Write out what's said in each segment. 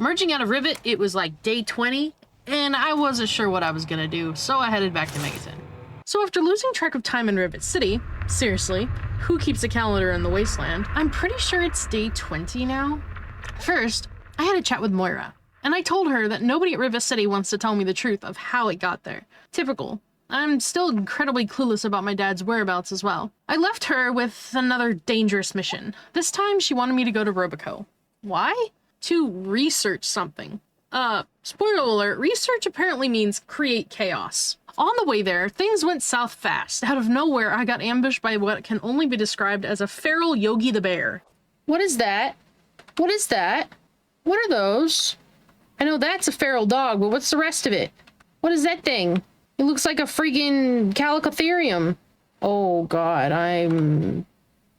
Merging out of Rivet, it was like day 20, and I wasn't sure what I was gonna do, so I headed back to Megaton. So after losing track of time in Rivet City, seriously, who keeps a calendar in the Wasteland? I'm pretty sure it's day 20 now. First, I had a chat with Moira, and I told her that nobody at Rivet City wants to tell me the truth of how it got there. Typical. I'm still incredibly clueless about my dad's whereabouts as well. I left her with another dangerous mission. This time, she wanted me to go to Roboco. Why? To research something. Spoiler alert, research apparently means create chaos. On the way there, things went south fast. Out of nowhere, I got ambushed by what can only be described as a feral Yogi the Bear. What is that? What is that? What are those? I know that's a feral dog, but what's the rest of it? What is that thing? It looks like a freaking Calicotherium. Oh god, I'm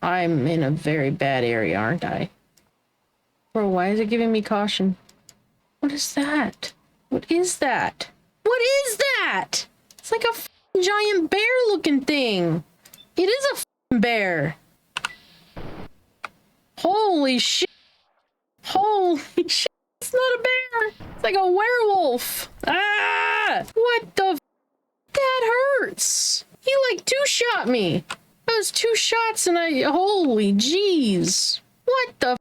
in a very bad area, aren't I? Bro, why is it giving me caution? What is that? What is that? What is that? It's like a giant bear-looking thing. It is a bear. Holy shit. Holy shit. It's not a bear. It's like a werewolf. Ah! What the f? That hurts. He like two-shot me. That was 2 shots and holy jeez. What the f?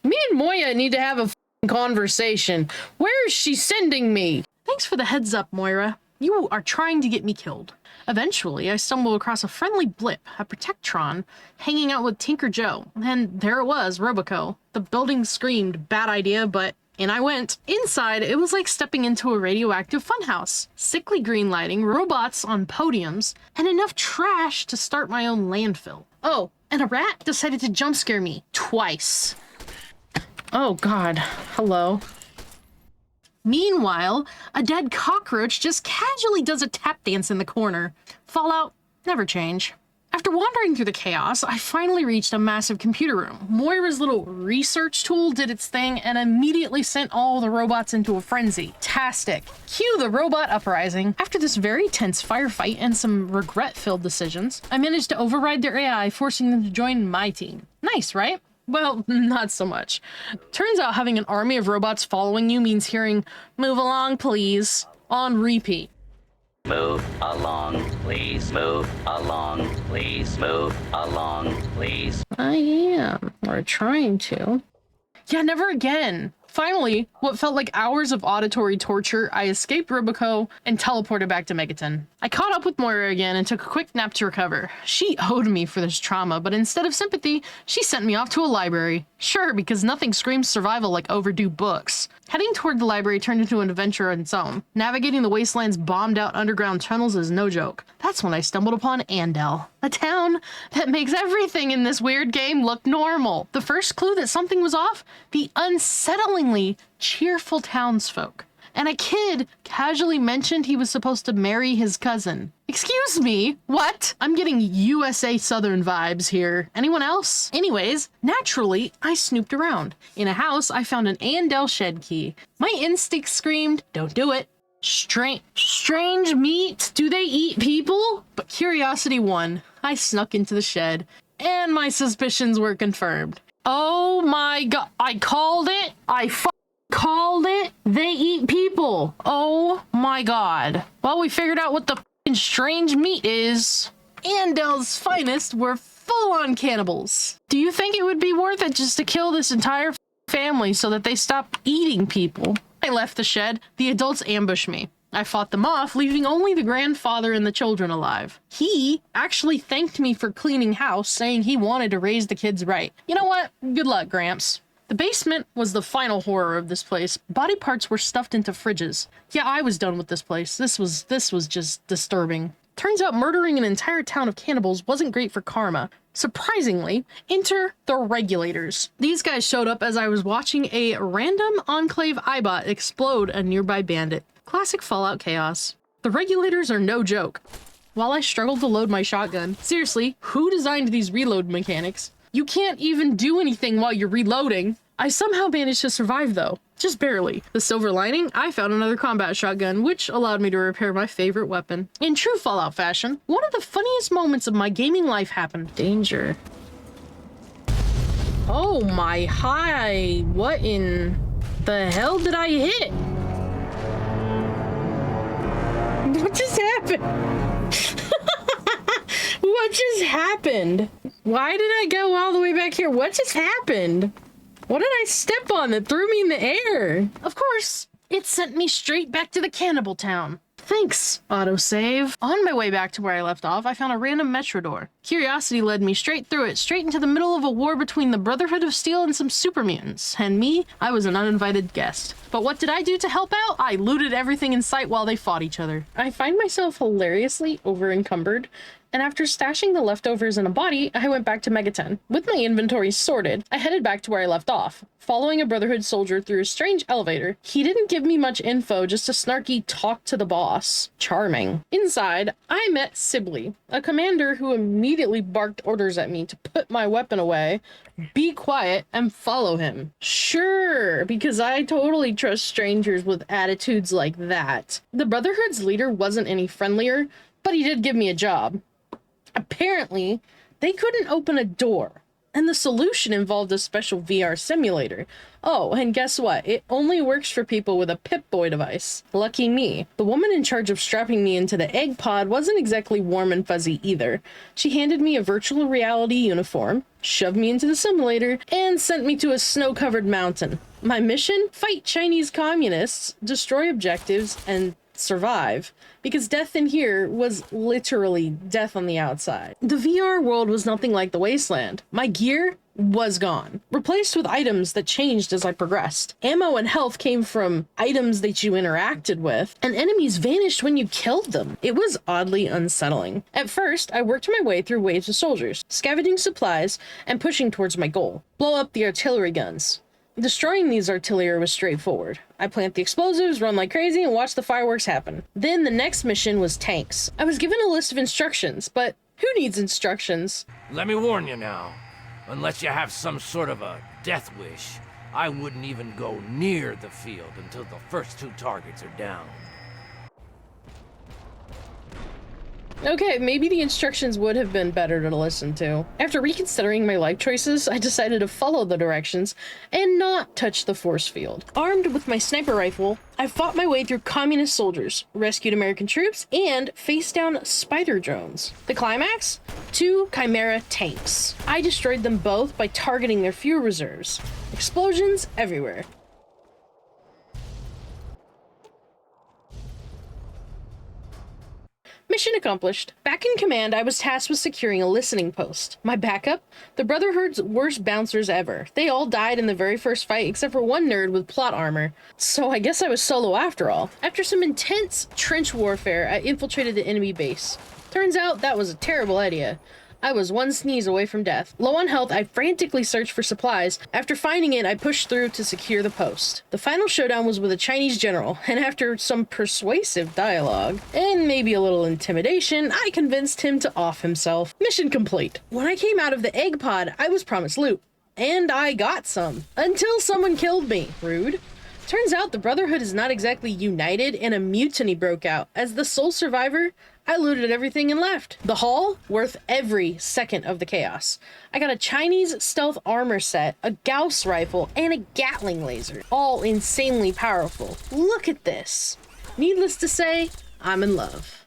Me and Moya need to have a conversation. Where is she sending me? Thanks for the heads up, Moira. You are trying to get me killed. Eventually, I stumbled across a friendly blip, a Protectron, hanging out with Tinker Joe. And there it was, Roboco. The building screamed, bad idea, but in I went. Inside, it was like stepping into a radioactive funhouse. Sickly green lighting, robots on podiums, and enough trash to start my own landfill. Oh, and a rat decided to jump scare me twice. Oh god, hello. Meanwhile, a dead cockroach just casually does a tap dance in the corner. Fallout, never change. After wandering through the chaos, I finally reached a massive computer room. Moira's little research tool did its thing and immediately sent all the robots into a frenzy. Tastic. Cue the robot uprising. After this very tense firefight and some regret-filled decisions, I managed to override their AI, forcing them to join my team. Nice, right? Well, not so much. Turns out having an army of robots following you means hearing, "Move along, please," on repeat. Move along, please. Move along, please. Move along, please. I am. Or trying to. Yeah, never again. Finally, what felt like hours of auditory torture, I escaped Roboco and teleported back to Megaton. I caught up with Moira again and took a quick nap to recover. She owed me for this trauma, but instead of sympathy, she sent me off to a library. Sure, because nothing screams survival like overdue books. Heading toward the library turned into an adventure on its own. Navigating the wasteland's bombed-out underground tunnels is no joke. That's when I stumbled upon Andel, a town that makes everything in this weird game look normal. The first clue that something was off? The unsettlingly cheerful townsfolk. And a kid casually mentioned he was supposed to marry his cousin. Excuse me, what? I'm getting USA Southern vibes here. Anyone else? Anyways, naturally, I snooped around. In a house, I found an Andel shed key. My instincts screamed, don't do it. Strange meat? Do they eat people? But curiosity won. I snuck into the shed, and my suspicions were confirmed. Oh my god, I called it. Called it. They eat people. Oh my god. Well, we figured out what the f***ing strange meat is. Andel's finest were full-on cannibals. Do you think it would be worth it just to kill this entire family so that they stop eating people? I left the shed. The adults ambushed me. I fought them off, leaving only the grandfather and the children alive. He actually thanked me for cleaning house, saying he wanted to raise the kids right. You know what? Good luck, Gramps. The basement was the final horror of this place. Body parts were stuffed into fridges. Yeah, I was done with this place. This was just disturbing. Turns out murdering an entire town of cannibals wasn't great for karma. Surprisingly, enter the Regulators. These guys showed up as I was watching a random Enclave Eyebot explode a nearby bandit. Classic Fallout chaos. The Regulators are no joke. While I struggled to load my shotgun, seriously, who designed these reload mechanics? You can't even do anything while you're reloading. I somehow managed to survive though, just barely. The silver lining, I found another combat shotgun, which allowed me to repair my favorite weapon. In true Fallout fashion, one of the funniest moments of my gaming life happened. Danger. Oh my, hi, what in... The hell did I hit? What just happened? What just happened? Why did I go all the way back here? What just happened? What did I step on that threw me in the air? Of course, it sent me straight back to the cannibal town. Thanks, autosave. On my way back to where I left off, I found a random metro door. Curiosity led me straight through it, straight into the middle of a war between the Brotherhood of Steel and some super mutants. And me, I was an uninvited guest. But what did I do to help out? I looted everything in sight while they fought each other. I find myself hilariously over-encumbered, and after stashing the leftovers in a body, I went back to Megaton. With my inventory sorted, I headed back to where I left off, following a Brotherhood soldier through a strange elevator. He didn't give me much info, just a snarky talk to the boss. Charming. Inside, I met Sibley, a commander who immediately barked orders at me to put my weapon away, be quiet, and follow him. Sure, because I totally trust strangers with attitudes like that. The Brotherhood's leader wasn't any friendlier, but he did give me a job. Apparently, they couldn't open a door, and the solution involved a special VR simulator. Oh, and guess what? It only works for people with a Pip-Boy device. Lucky me. The woman in charge of strapping me into the egg pod wasn't exactly warm and fuzzy either. She handed me a virtual reality uniform, shoved me into the simulator, and sent me to a snow-covered mountain. My mission? Fight Chinese communists, destroy objectives, and survive, because death in here was literally death on the outside. The VR world was nothing like the Wasteland. My gear was gone, replaced with items that changed as I progressed. Ammo and health came from items that you interacted with, and enemies vanished when you killed them. It was oddly unsettling. At first, I worked my way through waves of soldiers, scavenging supplies and pushing towards my goal: blow up the artillery guns. Destroying these artillery was straightforward. I plant the explosives, run like crazy, and watch the fireworks happen. Then the next mission was tanks. I was given a list of instructions, but who needs instructions? Let me warn you now. Unless you have some sort of a death wish, I wouldn't even go near the field until the first 2 targets are down. Okay, maybe the instructions would have been better to listen to. After reconsidering my life choices, I decided to follow the directions and not touch the force field. Armed with my sniper rifle, I fought my way through communist soldiers, rescued American troops, and faced down spider drones. The climax? 2 Chimera tanks. I destroyed them both by targeting their fuel reserves. Explosions everywhere. Mission accomplished. Back in command, I was tasked with securing a listening post. My backup? The Brotherhood's worst bouncers ever. They all died in the very first fight except for one nerd with plot armor. So I guess I was solo after all. After some intense trench warfare, I infiltrated the enemy base. Turns out that was a terrible idea. I was one sneeze away from death. Low on health, I frantically searched for supplies. After finding it, I pushed through to secure the post. The final showdown was with a Chinese general, and after some persuasive dialogue, and maybe a little intimidation, I convinced him to off himself. Mission complete. When I came out of the egg pod, I was promised loot. And I got some. Until someone killed me. Rude. Turns out the Brotherhood is not exactly united, and a mutiny broke out. As the sole survivor, I looted everything and left. The haul? Worth every second of the chaos. I got a Chinese stealth armor set, a Gauss rifle, and a Gatling laser. All insanely powerful. Look at this. Needless to say, I'm in love.